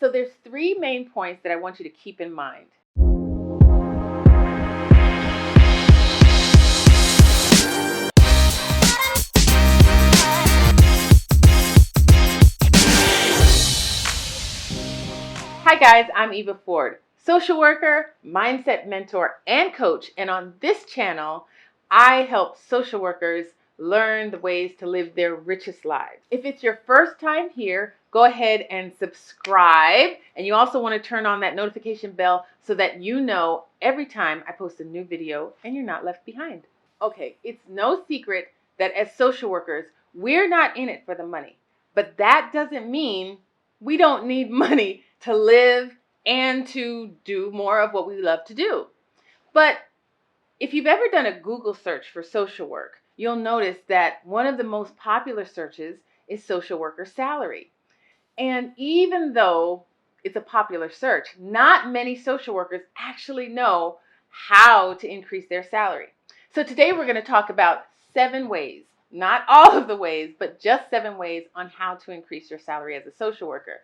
So there's three main points that I want you to keep in mind. Hi guys, I'm Eva Ford, social worker, mindset mentor, and coach. And on this channel, I help social workers learn the ways to live their richest lives. If it's your first time here, go ahead and subscribe. And you also want to turn on that notification bell so that you know every time I post a new video and you're not left behind. Okay, it's no secret that as social workers, we're not in it for the money. But that doesn't mean we don't need money to live and to do more of what we love to do. But if you've ever done a Google search for social work, you'll notice that one of the most popular searches is social worker salary. And even though it's a popular search, not many social workers actually know how to increase their salary. So today we're going to talk about 7 ways, not all of the ways, but just 7 ways on how to increase your salary as a social worker.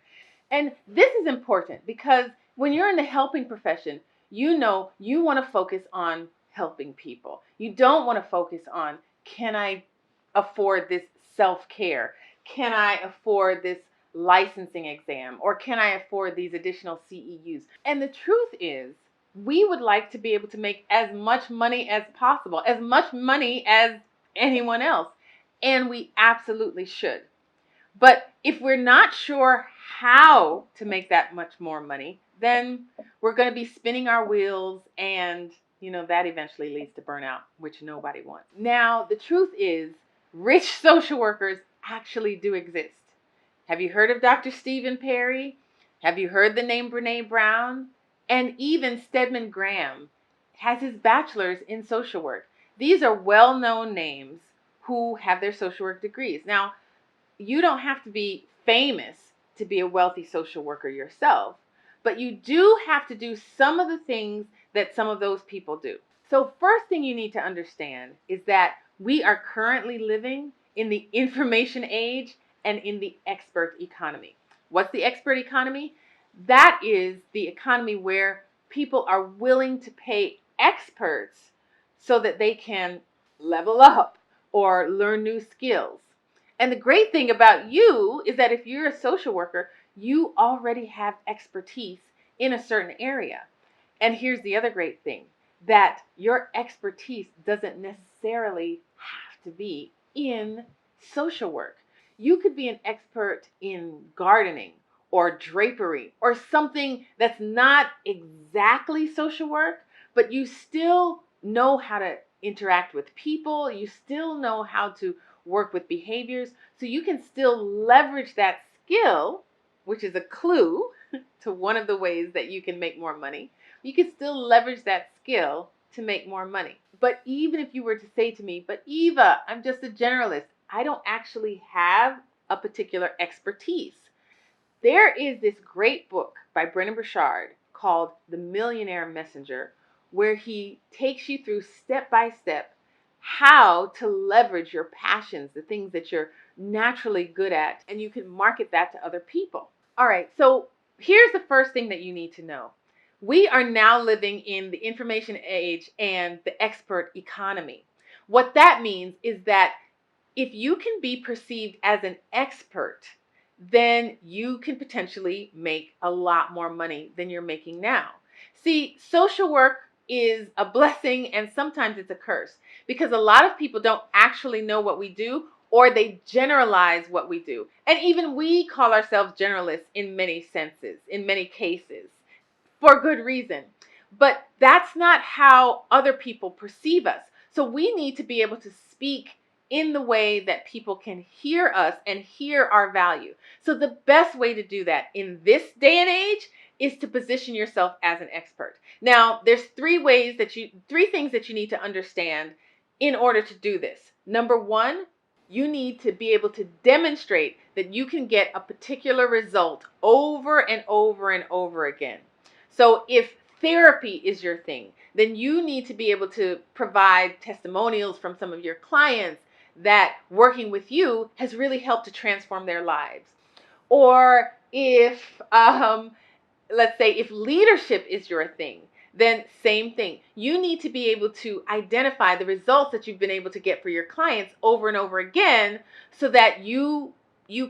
And this is important because when you're in the helping profession, you know you want to focus on helping people. You don't want to focus on, can I afford this self-care? Can I afford this licensing exam? Or can I afford these additional CEUs? And the truth is, we would like to be able to make as much money as possible, as much money as anyone else. And we absolutely should. But if we're not sure how to make that much more money, then we're going to be spinning our wheels, and that eventually leads to burnout, which nobody wants. Now, the truth is, rich social workers actually do exist. Have you heard of Dr. Stephen Perry? Have you heard the name Brene Brown? And even Stedman Graham has his bachelor's in social work. These are well-known names who have their social work degrees. Now, you don't have to be famous to be a wealthy social worker yourself, but you do have to do some of the things that some of those people do. So first thing you need to understand is that we are currently living in the information age and in the expert economy. What's the expert economy? That is the economy where people are willing to pay experts so that they can level up or learn new skills. And the great thing about you is that if you're a social worker, you already have expertise in a certain area. And here's the other great thing, that your expertise doesn't necessarily have to be in social work. You could be an expert in gardening or drapery or something that's not exactly social work, but you still know how to interact with people. You still know how to work with behaviors, so you can still leverage that skill, which is a clue to one of the ways that you can make more money. You can still leverage that skill to make more money. But even if you were to say to me, but Eva, I'm just a generalist, I don't actually have a particular expertise. There is this great book by Brendon Burchard called The Millionaire Messenger, where he takes you through step by step how to leverage your passions, the things that you're naturally good at, and you can market that to other people. All right, so here's the first thing that you need to know. We are now living in the information age and the expert economy. What that means is that if you can be perceived as an expert, then you can potentially make a lot more money than you're making now. See, social work is a blessing and sometimes it's a curse because a lot of people don't actually know what we do, or they generalize what we do. And even we call ourselves generalists in many senses, in many cases, for good reason. But that's not how other people perceive us. So we need to be able to speak in the way that people can hear us and hear our value. So the best way to do that in this day and age is to position yourself as an expert. Now, there's three things that you need to understand in order to do this. Number one, you need to be able to demonstrate that you can get a particular result over and over and over again. So if therapy is your thing, then you need to be able to provide testimonials from some of your clients that working with you has really helped to transform their lives. Or If, let's say, if leadership is your thing, then same thing. You need to be able to identify the results that you've been able to get for your clients over and over again, so that you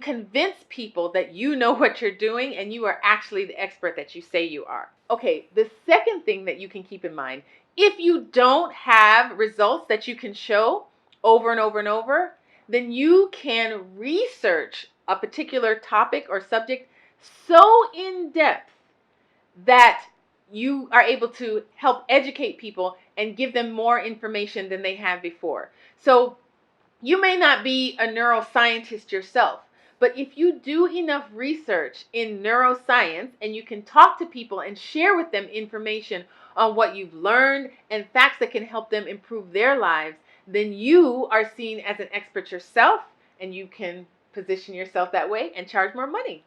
convince people that you know what you're doing and you are actually the expert that you say you are. Okay, the second thing that you can keep in mind, if you don't have results that you can show over and over and over, then you can research a particular topic or subject so in depth that you are able to help educate people and give them more information than they had before. So you may not be a neuroscientist yourself, but if you do enough research in neuroscience and you can talk to people and share with them information on what you've learned and facts that can help them improve their lives, then you are seen as an expert yourself, and you can position yourself that way and charge more money.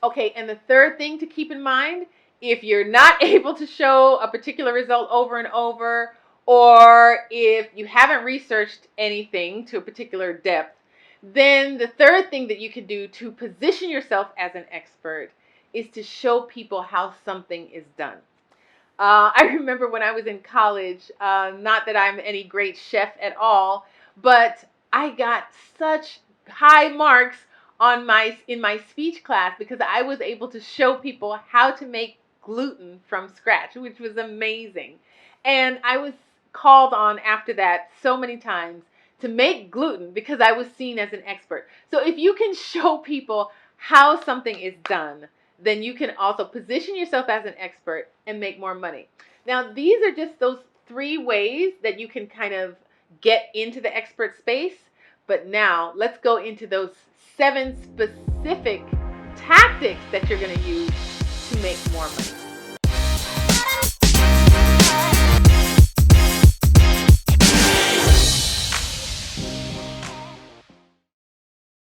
Okay, and the third thing to keep in mind, if you're not able to show a particular result over and over, or if you haven't researched anything to a particular depth, then the third thing that you can do to position yourself as an expert is to show people how something is done. I remember when I was in college, not that I'm any great chef at all, but I got such high marks in my speech class because I was able to show people how to make gluten from scratch, which was amazing. And I was called on after that so many times to make gluten because I was seen as an expert. So if you can show people how something is done, then you can also position yourself as an expert and make more money. Now, these are just those 3 ways that you can kind of get into the expert space. But now let's go into those 7 specific tactics that you're going to use to make more money.